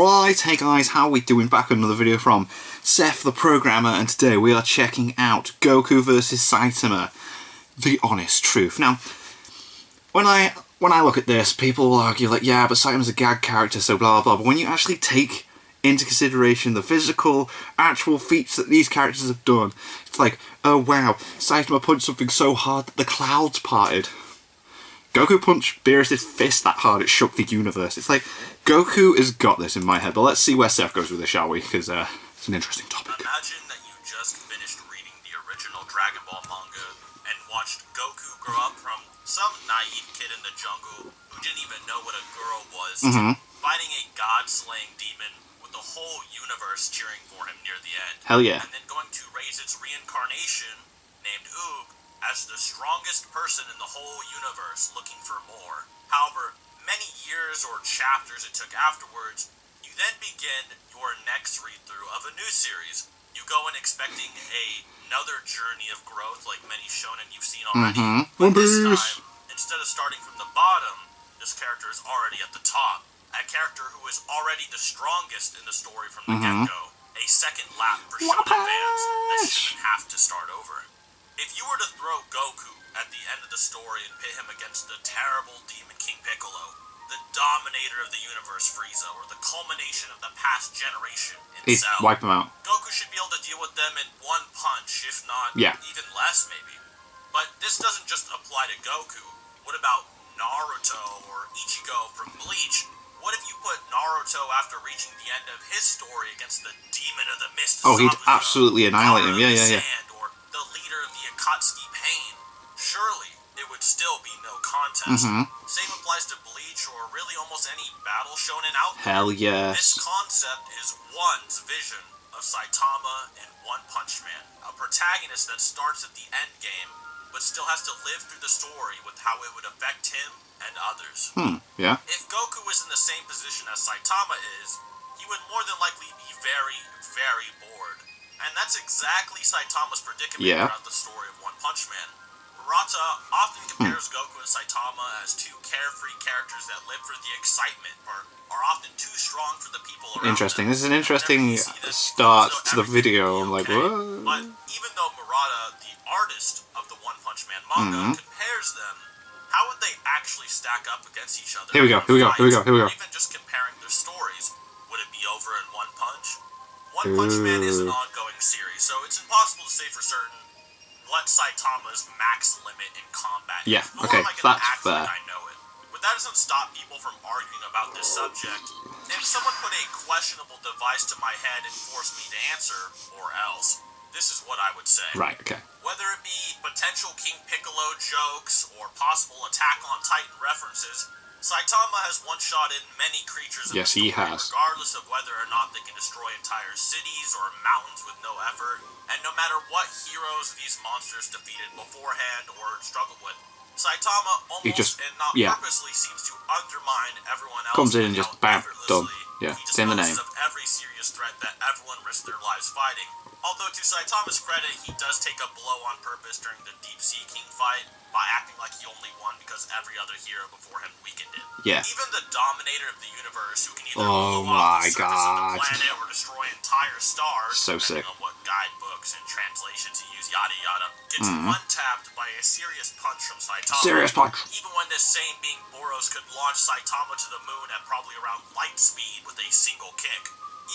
Right, hey guys, how are we doing? Back with another video from Seth the Programmer, and today we are checking out Goku vs Saitama, the honest truth. Now, when I look at this, people will argue like, yeah, but Saitama's a gag character, so blah blah, but when you actually take into consideration the physical, actual feats that these characters have done, it's like, oh wow, Saitama punched something so hard that the clouds parted. Goku punched Boros' fist that hard it shook the universe. It's like, Goku has got this in my head, but let's see where Seth goes with this, shall we? Because it's an interesting topic. Imagine that you just finished reading the original Dragon Ball manga and watched Goku grow up from some naive kid in the jungle who didn't even know what a girl was, to fighting a god-slaying demon with the whole universe cheering for him near the end. Hell yeah. And then going to raise its reincarnation, named Oog, as the strongest person in the whole universe, looking for more. However, many years or chapters it took afterwards, you then begin your next read-through of a new series. You go in expecting another journey of growth like many shonen you've seen already, but this time, instead of starting from the bottom, this character is already at the top. A character who is already the strongest in the story from the get-go. A second lap for shonen fans that shouldn't have to start over. If you were to throw Goku at the end of the story and pit him against the terrible Demon King Piccolo, the dominator of the universe Frieza, or the culmination of the past generation in Cell, wipe him out. Goku should be able to deal with them in one punch, if not even less maybe. But this doesn't just apply to Goku. What about Naruto or Ichigo from Bleach? What if you put Naruto after reaching the end of his story against the Demon of the Mist? Oh, he'd absolutely annihilate him. Yeah. Or the leader of the Akatsuki Pain. Surely it would still be no contest. Same applies to Bleach or really almost any battle shonen out there. Hell yes. This concept is one's vision of Saitama in One Punch Man, a protagonist that starts at the end game, but still has to live through the story with how it would affect him and others. Yeah. If Goku was in the same position as Saitama is, he would more than likely be very, very bored. And that's exactly Saitama's predicament throughout the story of One Punch Man. Murata often compares Goku and Saitama as two carefree characters that live for the excitement, or are often too strong for the people around Interesting. them. This is an interesting start to the video. I'm like, what? But even though Murata, the artist of the One Punch Man manga, compares them, how would they actually stack up against each other? Here we go. Even just comparing their stories, would it be over in One Punch? One Punch Man is an ongoing series, so it's impossible to say for certain what Saitama's max limit in combat is. Okay, that's fair. I know it. But that doesn't stop people from arguing about this subject. If someone put a questionable device to my head and forced me to answer, or else, this is what I would say. Right, okay. Whether it be potential King Piccolo jokes or possible Attack on Titan references, Saitama has one-shotted many creatures in the story, regardless of whether or not they can destroy entire cities or mountains with no effort, and no matter what heroes these monsters defeated beforehand or struggled with, Saitama almost and not purposely seems to undermine everyone else. Comes in and just bam, done. Yeah, he it's in the name. disposes of every serious threat that everyone risked their lives fighting. Although to Saitama's credit, he does take a blow on purpose during the Deep Sea King fight by acting like he only won because every other hero before him weakened it. Yeah. Even the dominator of the universe, who can either blow off the surface of the planet or destroy entire stars, depending on what guidebooks and translations you use, yada yada, gets one-tapped by a serious punch from Saitama. Serious punch. Even when this same being Boros could launch Saitama to the moon at probably around light speed with a single kick.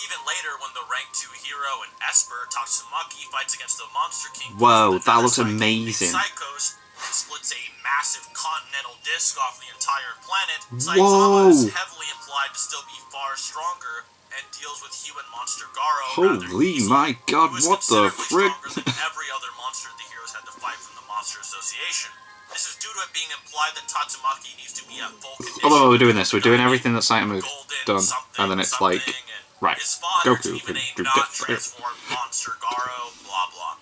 Even later, when the rank 2 hero and Esper Tatsumaki fights against the Monster King, whoa, that looks amazing. Psychos, and splits a massive continental disc off the entire planet, Saitama is heavily implied to still be far stronger and deals with human monster Garo. Holy my god, what the frick? Stronger than every other monster the heroes had to fight from the Monster Association. This is due to it being implied that Tatsumaki needs to be at full condition. Although we're doing this, we're doing everything that Saitama's done, and then it's like, right, Goku can do transformed monster Garo, blah blah.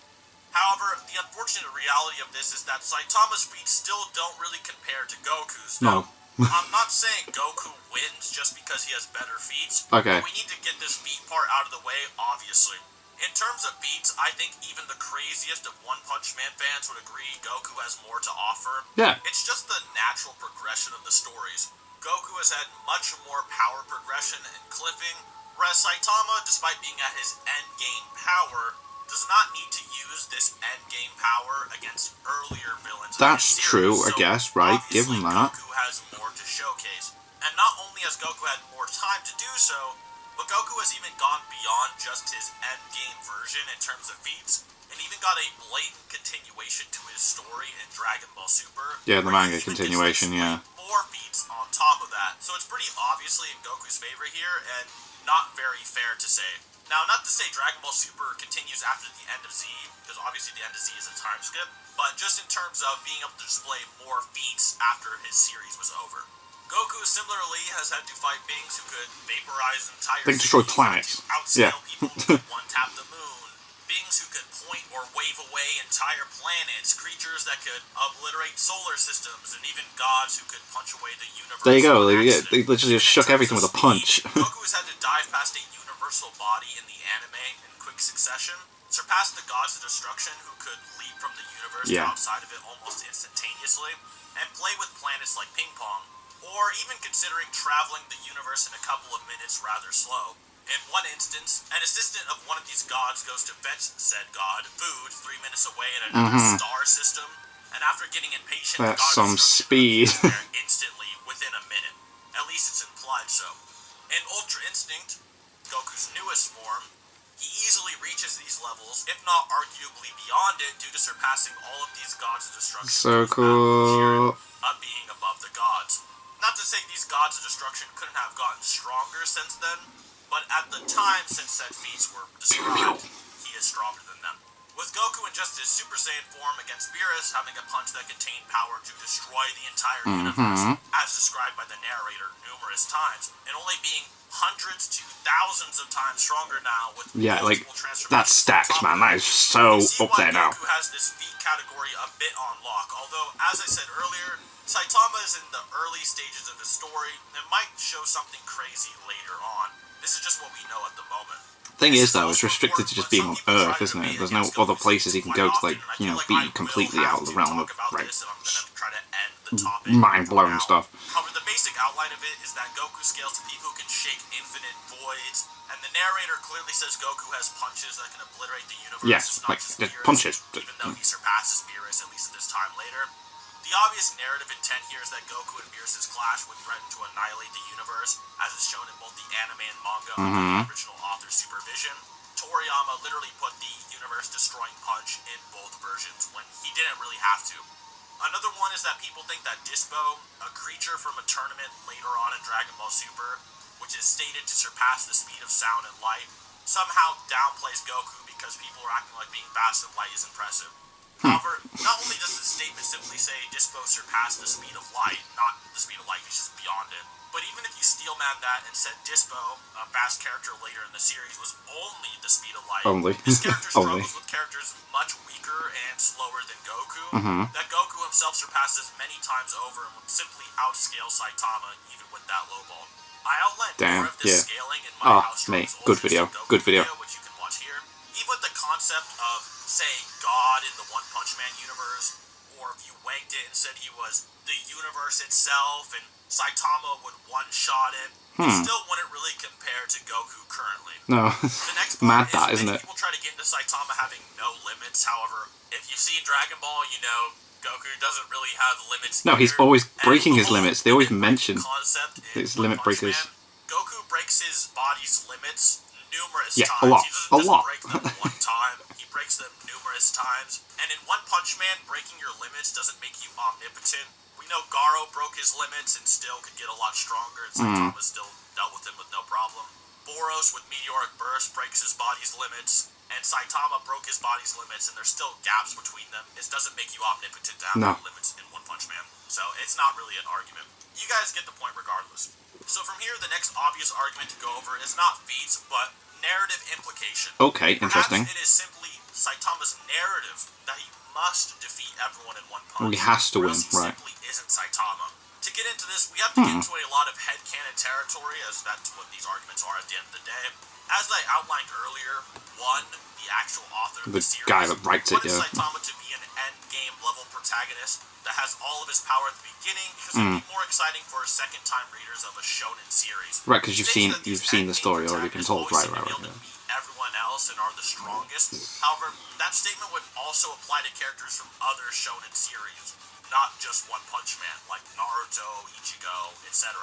However, the unfortunate reality of this is that Saitama's feats still don't really compare to Goku's. No. I'm not saying Goku wins just because he has better feats. Okay. But we need to get this feat part out of the way, obviously. In terms of feats, I think even the craziest of One Punch Man fans would agree Goku has more to offer. Yeah. It's just the natural progression of the stories. Goku has had much more power progression and clipping, Whereas Saitama, despite being at his endgame power, does not need to use this endgame power against earlier villains. That's true, I guess, right? Give him that. Goku has more to showcase. And not only has Goku had more time to do so, but Goku has even gone beyond just his endgame version in terms of feats, and even got a blatant continuation to his story in Dragon Ball Super. Yeah, the manga continuation, yeah. 4 feats on top of that. So it's pretty obviously in Goku's favor here, and not very fair to say. Now, not to say Dragon Ball Super continues after the end of Z, because obviously the end of Z is a time skip, but just in terms of being able to display more feats after his series was over. Goku similarly has had to fight beings who could vaporize entire They can destroy cities, planets. outscale Yeah. people who could one-tap the moon, beings who could point or wave away entire planets, creatures that could obliterate solar systems, and even gods who could punch away the universe. There you go. by They accident. literally just shook everything with a punch. Goku has had to dive past a universal body in the anime in quick succession, surpass the gods of destruction who could leap from the universe to outside of it almost instantaneously, and play with planets like ping pong, or even considering traveling the universe in a couple of minutes rather slow. In one instance, an assistant of one of these gods goes to fetch said god food 3 minutes away in another star system, and after getting impatient, That's the god some speed. there instantly within a minute. At least it's implied so. In Ultra Instinct, Goku's newest form, he easily reaches these levels, if not arguably beyond it, due to surpassing all of these gods of destruction. So cool. Being above the gods. Not to say these gods of destruction couldn't have gotten stronger since then, but at the time since said feats were described, he is stronger than them. With Goku in just his Super Saiyan form against Beerus having a punch that contained power to destroy the entire universe, as described by the narrator numerous times, and only being hundreds to thousands of times stronger now with multiple transformations. That's stacked, man. That is so up there now. Goku has this feat category a bit on lock, although, as I said earlier, Saitama is in the early stages of his story and might show something crazy later on. This is just what we know at the moment. Thing is, though, it's restricted to just being on Earth, isn't it? There's no other places he can go to, like, you know, be completely out of the realm of, like, mind-blowing stuff. However, the basic outline of it is that Goku scales to people who can shake infinite voids, and the narrator clearly says Goku has punches that can obliterate the universe. Yes, like, the punches. Even though he surpasses Beerus, at least at this time later. The obvious narrative intent here is that Goku and Beerus' clash would threaten to annihilate the universe, as is shown in both the anime and manga under the original author's supervision. Toriyama literally put the universe-destroying punch in both versions when he didn't really have to. Another one is that people think that Dispo, a creature from a tournament later on in Dragon Ball Super, which is stated to surpass the speed of sound and light, somehow downplays Goku because people are acting like being fast and light is impressive. However, not only does the statement simply say Dispo surpassed the speed of light, not the speed of light, he's just beyond it, but even if you steelman that and said Dispo, a fast character later in the series, was only the speed of light, this character struggles with characters much weaker and slower than Goku, that Goku himself surpasses many times over and would simply outscale Saitama even with that low ball. I outlined more of this scaling in my How Strong Is good video, good video. Which you can watch here. Even with the concept of, say, God in the One Punch Man universe, or if you wanked it and said he was the universe itself and Saitama would one-shot it, it still wouldn't really compare to Goku currently. No, the next mad part that, isn't it? People try to get into Saitama having no limits. However, if you've seen Dragon Ball, you know Goku doesn't really have limits. No, he's always breaking his limits. They always mention his limit breakers. Goku breaks his body's limits numerous Yeah, times. a lot. He doesn't break them one time. He breaks them numerous times. And in One Punch Man, breaking your limits doesn't make you omnipotent. We know Garo broke his limits and still could get a lot stronger, and Saitama still dealt with him with no problem. Boros with Meteoric Burst breaks his body's limits, and Saitama broke his body's limits, and there's still gaps between them. It doesn't make you omnipotent to have no limits in One Punch Man. So it's not really an argument. You guys get the point regardless. So from here, the next obvious argument to go over is not feats, but narrative implication. Okay, interesting. Perhaps it is simply Saitama's narrative that he must defeat everyone in one punch. Well, he has to win, he right. simply isn't Saitama. To get into this, we have to get into a lot of headcanon territory, as that's what these arguments are at the end of the day. As I outlined earlier, one, the actual author of the series, guy that writes it, wanted Saitama to be an endgame level protagonist that has all of his power at the beginning, because it would be more exciting for second-time readers of a shonen series. Right, because you've seen the story already been told, right. Beat everyone else and are the strongest. However, that statement would also apply to characters from other shonen series, not just One Punch Man, like Naruto, Ichigo, etc.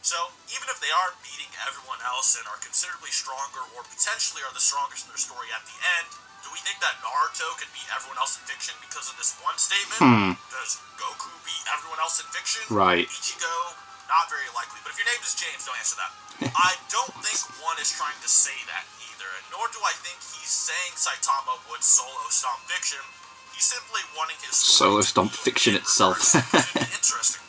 So, even if they are beating everyone else and are considerably stronger or potentially are the strongest in their story at the end, do we think that Naruto can beat everyone else in fiction because of this one statement? Does Goku beat everyone else in fiction? Right. Ichigo? Not very likely. But if your name is James, don't answer that. I don't think one is trying to say that either, and nor do I think he's saying Saitama would solo stomp fiction. He's simply wanting his solo stomp fiction itself. Interesting.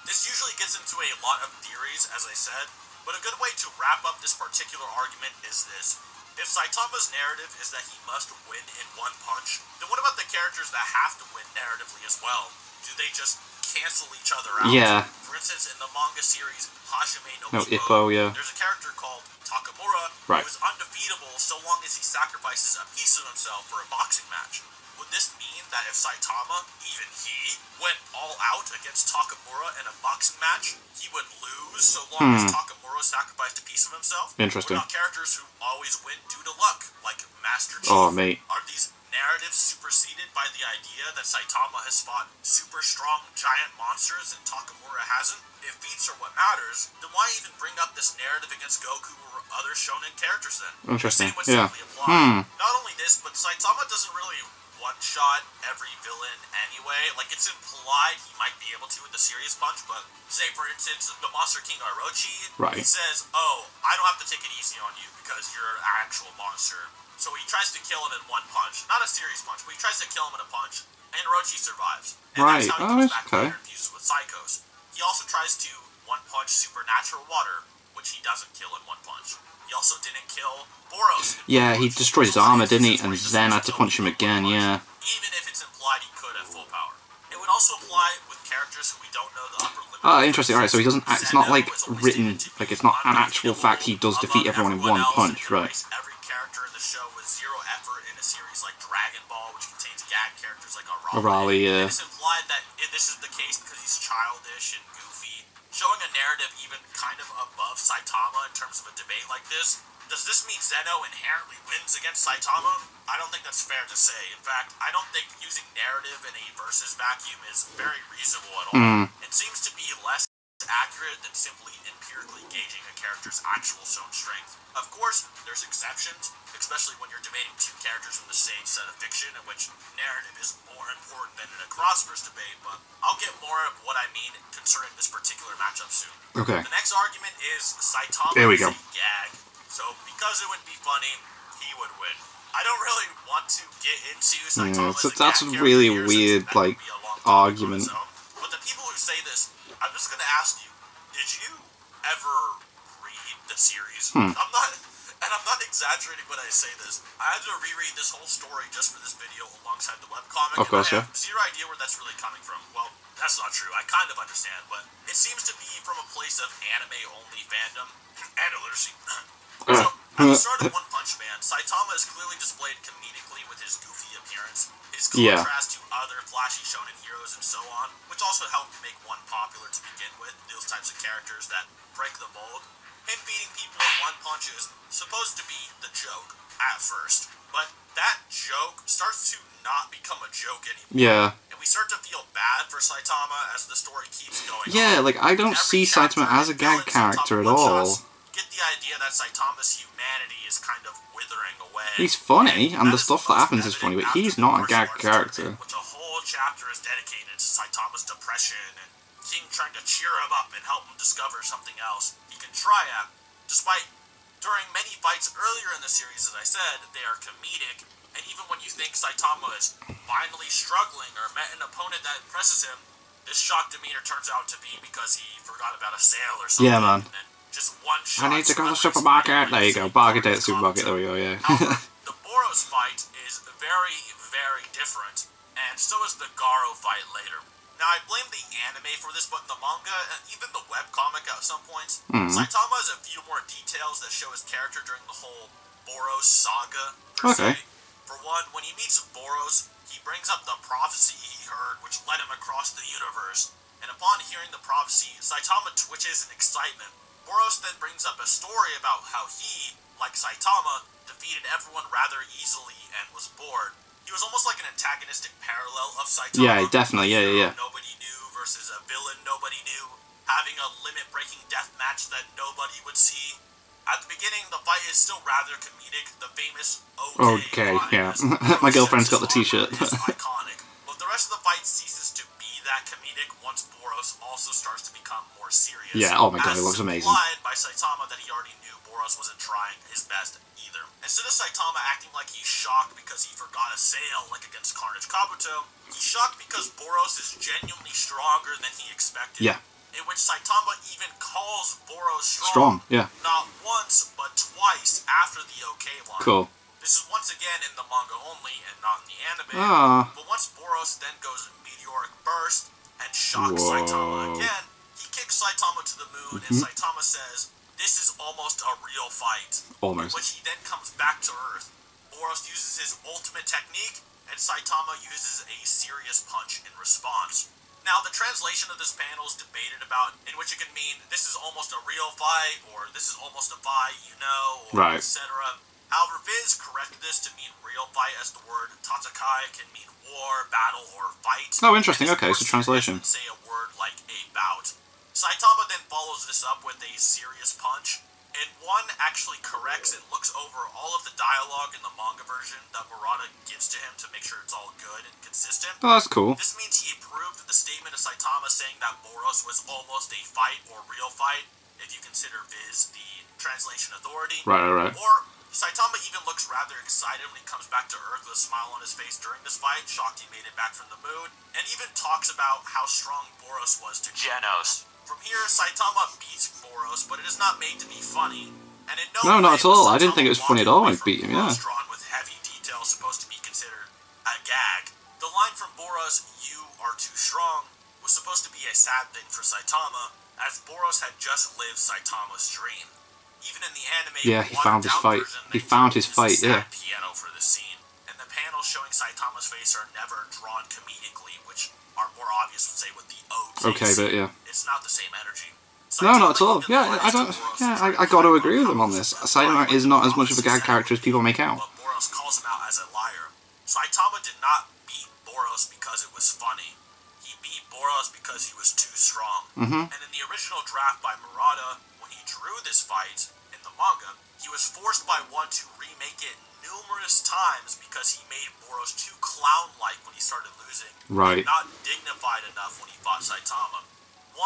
This usually gets into a lot of theories, as I said, but a good way to wrap up this particular argument is this. If Saitama's narrative is that he must win in one punch, then what about the characters that have to win narratively as well? Do they just cancel each other out? Yeah. For instance, in the manga series Hajime no Ippo, yeah. There's a character called Takamura who is undefeatable so long as he sacrifices a piece of himself for a boxing match. Would this mean that if Saitama, even he, went all out against Takamura in a boxing match, he would lose so long as Takamura sacrificed a piece of himself? Interesting. What about characters who always win due to luck, like Master Chief? Oh, mate. Are these narratives superseded by the idea that Saitama has fought super strong giant monsters and Takamura hasn't? If feats are what matters, then why even bring up this narrative against Goku or other shonen characters then? Interesting, The same would simply apply. Not only this, but Saitama doesn't really one-shot every villain anyway. Like, it's implied he might be able to with the serious punch, but say, for instance, the Monster King Orochi, he says, oh, I don't have to take it easy on you because you're an actual monster. So he tries to kill him in one punch. Not a serious punch, but he tries to kill him in a punch. And Orochi survives. And that's how he comes back later and fuses with Psychos. He also tries to one-punch supernatural water, which he doesn't kill in one punch. He also didn't kill Boros. Yeah, he destroyed his armor, didn't he? And then had to punch him again, yeah. Even if it's implied he could at full power. It would also apply with characters who we don't know the upper limit. Oh, interesting. Alright, so he doesn't. It's not like written, like it's not an actual fact he does defeat everyone in one punch, right? Every character in the show with zero effort in a series like Dragon Ball, which contains gag characters like Arale. Yeah. It's implied that this is the case because he's childish and goofy. Showing a narrative even kind of above Saitama in terms of a debate like this. Does this mean Zeno inherently wins against Saitama? I don't think that's fair to say. In fact, I don't think using narrative in a versus vacuum is very reasonable at all. It seems to be less accurate than simply empirically gauging a character's actual shown strength. Of course, there's exceptions, especially when you're debating two characters from the same set of fiction in which narrative is more important than in a crossverse debate, but I'll get more of what I mean concerning this particular matchup soon. Okay. The next argument is Saitama is a gag. So, because it would be funny, he would win. I don't really want to get into Saitama as a that's gag a really character, weird, like, argument. But the people who say this, I'm just going to ask you, did you ever read the series? I'm not exaggerating when I say this. I had to reread this whole story just for this video alongside the webcomic. Of course, I have zero idea where that's really coming from. Well, that's not true. I kind of understand, but it seems to be from a place of anime-only fandom and illiteracy. So, at the start of One Punch Man, Saitama is clearly displayed comedically with his goofy appearance, his contrast to other flashy shonen heroes and so on, which also helped make one popular to begin with, those types of characters that break the mold. Him beating people in one punch is supposed to be the joke at first, but that joke starts to not become a joke anymore. Yeah. And we start to feel bad for Saitama as the story keeps going on. Like, I don't see Saitama as a gag character at all. Get the idea that Saitama's humanity is kind of withering away. He's funny, and the stuff that happens is funny, but he's not a gag character. Which a whole chapter is dedicated to Saitama's depression and King trying to cheer him up and help him discover something else he can try at. Despite, during many fights earlier in the series, as I said, they are comedic, and even when you think Saitama is finally struggling or met an opponent that impresses him, this shocked demeanor turns out to be because he forgot about a sale or something. Yeah, man. And just one shot. I need to go to the supermarket. There you go. Bargain day at the supermarket. There we go, yeah. However, the Boros fight is very, very different, and so is the Garo fight later. Now, I blame the anime for this, but in the manga, and even the webcomic at some points, Saitama has a few more details that show his character during the whole Boros saga, per se. For one, when he meets Boros, he brings up the prophecy he heard, which led him across the universe. And upon hearing the prophecy, Saitama twitches in excitement. Boros then brings up a story about how he, like Saitama, defeated everyone rather easily and was bored. He was almost like an antagonistic parallel of Saitama. Yeah, definitely, yeah. Nobody knew versus a villain nobody knew, having a limit-breaking death match that nobody would see. At the beginning, the fight is still rather comedic. The famous okay line, yeah. Boros My girlfriend's got the armor t-shirt. is iconic, but the rest of the fight ceases to be that comedic once Boros also starts to become more serious. Yeah, oh my god, it looks amazing. Implied by Saitama that he already knew Boros wasn't trying his best either. Instead of Saitama acting like he's shocked because he forgot a sale, like against Carnage Kabuto, he's shocked because Boros is genuinely stronger than he expected. Yeah. In which Saitama even calls Boros Strong, yeah. not once, but twice after the OK line. Cool. This is once again in the manga only and not in the anime. But once Boros then goes meteoric burst and shocks Saitama again, he kicks Saitama to the moon and Saitama says, "This is almost a real fight." Almost. In which he then comes back to Earth. Boros uses his ultimate technique and Saitama uses a serious punch in response. Now, the translation of this panel is debated about, in which it can mean this is almost a real fight, or this is almost a fight, or etc. However, Viz corrected this to mean real fight, as the word tatakai can mean war, battle, or fight. Oh, interesting. Okay, so translation. Say a word like a bout. Saitama then follows this up with a serious punch, and one actually corrects and looks over all of the dialogue in the manga version that Murata gives to him to make sure it's all good and consistent. Oh, that's cool. This means he approved the statement of Saitama saying that Boros was almost a fight or real fight, if you consider Viz the translation authority. Right. Or Saitama even looks rather excited when he comes back to Earth with a smile on his face during this fight, shocked he made it back from the moon, and even talks about how strong Boros was to Genos. From here, Saitama beats Boros, but it is not made to be funny. And in no, not at all. I didn't think it was funny at all when he beat him, yeah. Drawn with heavy details supposed to be considered a gag. The line from Boros, "You are too strong," was supposed to be a sad thing for Saitama, as Boros had just lived Saitama's dream. Even in the anime, he found his fight. He found his fight, yeah. Piano for the scene, and the panels showing Saitama's face are never drawn comedically, which are more obvious, say, with the okay, but yeah. It's not the same energy. No, not at all. Yeah, I don't. Yeah, I got to agree with him on this. Saitama is not as much of a gag character as people make out. But Boros calls him out as a liar. Saitama did not beat Boros because it was funny. He beat Boros because he was too strong. And in the original draft by Murata, when he drew this fight in the manga, he was forced by one to remake it numerous times because he made Boros too clown-like when he started losing. Right. And not dignified enough when he fought Saitama.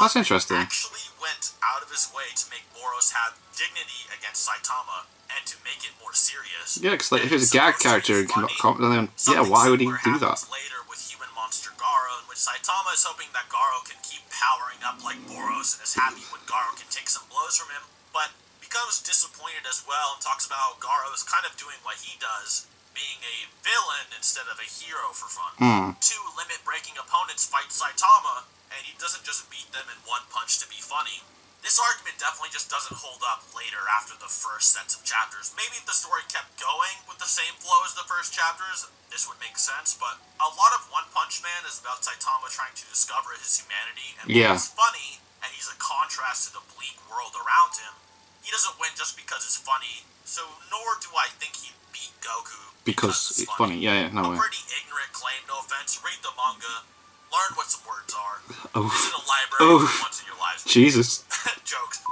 That's interesting. Actually went out of his way to make Boros have dignity against Saitama and to make it more serious. Yeah, because like, if it's a gag character, then why would he do that? Later with human monster Garo, in which Saitama is hoping that Garo can keep powering up like Boros and is happy when Garo can take some blows from him, but becomes disappointed as well and talks about how Garo is kind of doing what he does, being a villain instead of a hero for fun. Two limit-breaking opponents fight Saitama, and he doesn't just beat them in one punch to be funny. This argument definitely just doesn't hold up later after the first sets of chapters. Maybe if the story kept going with the same flow as the first chapters, this would make sense, but a lot of One Punch Man is about Saitama trying to discover his humanity, and while he's funny, and he's a contrast to the bleak world around him, he doesn't win just because it's funny, so nor do I think he beat Goku because it's funny. Yeah, no way. A pretty ignorant claim, no offense. Read the manga. Learn what some words are. Oh. Visit a library once in your lives. Jesus. Jokes.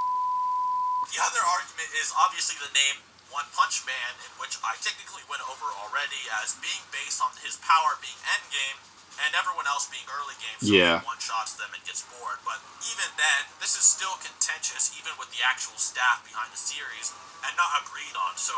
The other argument is obviously the name One Punch Man, in which I technically went over already as being based on his power being endgame and everyone else being early game, so he one-shots them and gets bored. But even then, this is still contentious, even with the actual staff behind the series, and not agreed on. So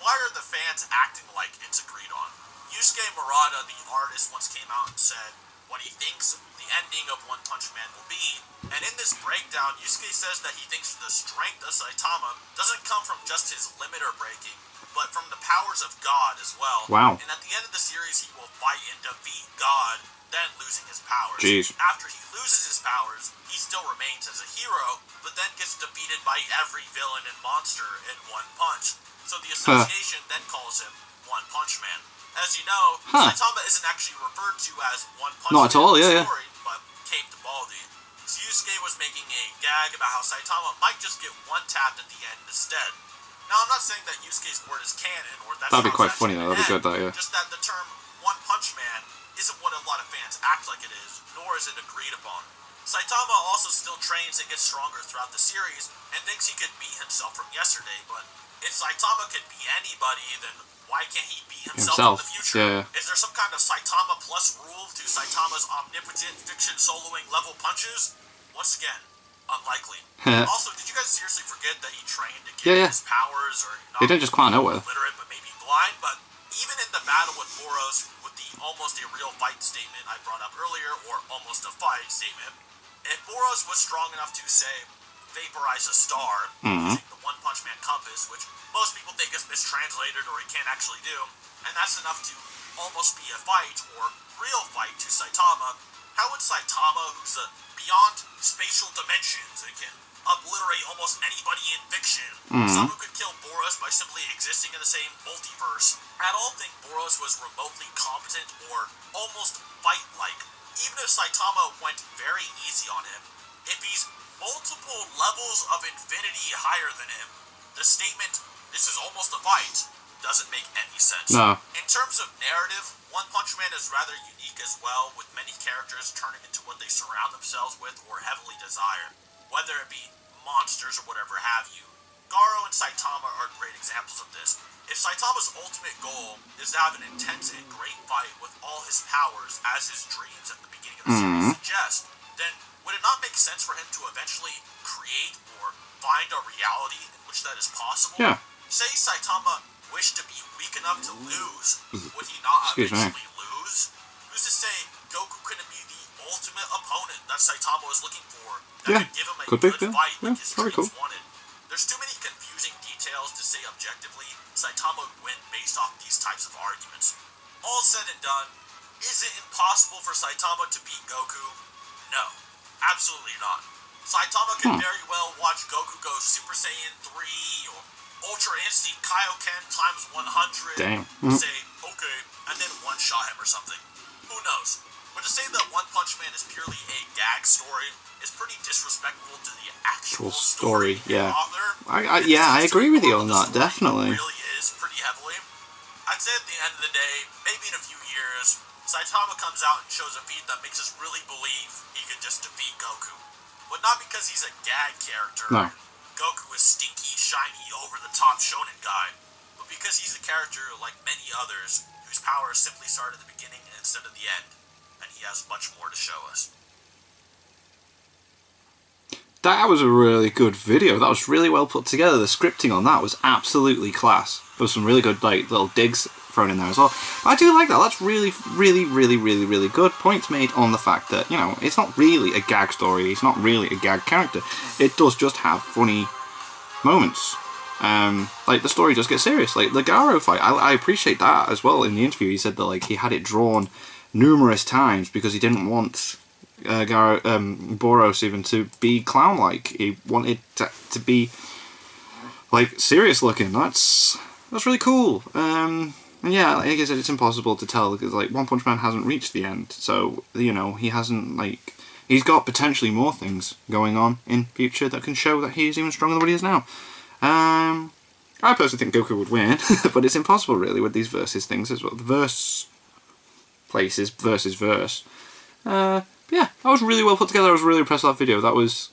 why are the fans acting like it's agreed on? Yusuke Murata, the artist, once came out and said what he thinks the ending of One Punch Man will be. And in this breakdown, Yusuke says that he thinks the strength of Saitama doesn't come from just his limiter breaking, but from the powers of God as well. Wow. And at the end of the series, he will fight and defeat God then losing his powers. Jeez. After he loses his powers, he still remains as a hero, but then gets defeated by every villain and monster in one punch. So the association then calls him One Punch Man. As you know, Saitama isn't actually referred to as One Punch Man Not at all, in yeah. the story, but Cape to Baldy. So Yusuke was making a gag about how Saitama might just get one tapped at the end instead. Now, I'm not saying that Yusuke's word is canon, or that's That'd be quite funny though, that'd be good, that, yeah. Just that the term One Punch Man isn't what a lot of fans act like it is, nor is it agreed upon. Saitama also still trains and gets stronger throughout the series, and thinks he could beat himself from yesterday, but if Saitama could beat anybody, then why can't he beat himself in the future? Yeah. Is there some kind of Saitama plus rule to Saitama's omnipotent fiction soloing level punches? Once again, unlikely. Also, did you guys seriously forget that he trained to get his powers, or not? He didn't just come out of nowhere. Illiterate, but maybe blind. But even in the battle with Boros, with the almost a real fight statement I brought up earlier, or almost a fight statement, if Boros was strong enough to, say, vaporize a star using the One Punch Man compass, which most people think is mistranslated or he can't actually do, and that's enough to almost be a fight or real fight to Saitama, how would Saitama, who's beyond spatial dimensions and can obliterate almost anybody in fiction, someone who could kill Boros by simply existing in the same multiverse, at all think Boros was remotely competent or almost fight-like? Even if Saitama went very easy on him, if he's multiple levels of infinity higher than him, the statement, "this is almost a fight," doesn't make any sense. No. In terms of narrative, One Punch Man is rather unique as well, with many characters turning into what they surround themselves with or heavily desire, whether it be monsters or whatever have you. Garo and Saitama are great examples of this. If Saitama's ultimate goal is to have an intense and great fight with all his powers, as his dreams at the beginning of the series suggest, then would it not make sense for him to eventually create or find a reality in which that is possible? Yeah. Say Saitama wished to be weak enough to lose, would he not eventually lose? Who's to say Goku couldn't be the ultimate opponent that Saitama was looking for, that could give him a good fight like his dreams wanted? There's too many confusing details to say objectively Saitama would win based off these types of arguments. All said and done, is it impossible for Saitama to beat Goku? No, absolutely not. Saitama could very well watch Goku go Super Saiyan 3 or Ultra Instinct Kaioken times 100. Damn. Say, okay, and then one-shot him or something. Who knows? But to say that One Punch Man is purely a gag story is pretty disrespectful to the actual story. Yeah. Author. I agree with you on that, definitely. It really is pretty heavily. I'd say at the end of the day, maybe in a few years, Saitama comes out and shows a feat that makes us really believe he could just defeat Goku. But not because he's a gag character. No. Goku is stinky, shiny, over-the-top shonen guy. But because he's a character like many others, whose powers simply start at the beginning instead of the end. And he has much more to show us. That was a really good video. That was really well put together. The scripting on that was absolutely class. There was some really good little digs thrown in there as well. I do like that. That's really, really, really, really, really good. Points made on the fact that, you know, it's not really a gag story. It's not really a gag character. It does just have funny moments. Like, the story does get serious. Like, the Garo fight, I appreciate that as well. In the interview, he said that, like, he had it drawn numerous times because he didn't want Boros even to be clown-like. He wanted to be, like, serious looking. That's really cool. And yeah, like I said, it's impossible to tell because, like, One Punch Man hasn't reached the end, so, you know, he hasn't, like, he's got potentially more things going on in future that can show that he's even stronger than what he is now. I personally think Goku would win, but it's impossible really with these versus things as well. The verse places versus verse. Yeah, that was really well put together. I was really impressed with that video. That was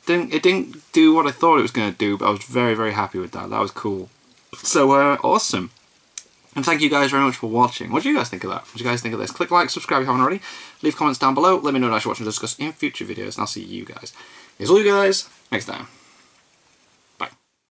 it didn't do what I thought it was going to do, but I was very, very happy with that. That was cool. So awesome. And thank you guys very much for watching. What do you guys think of that? What do you guys think of this? Click like, subscribe if you haven't already. Leave comments down below. Let me know what I should watch and discuss in future videos, and I'll see you guys. Here's all you guys next time.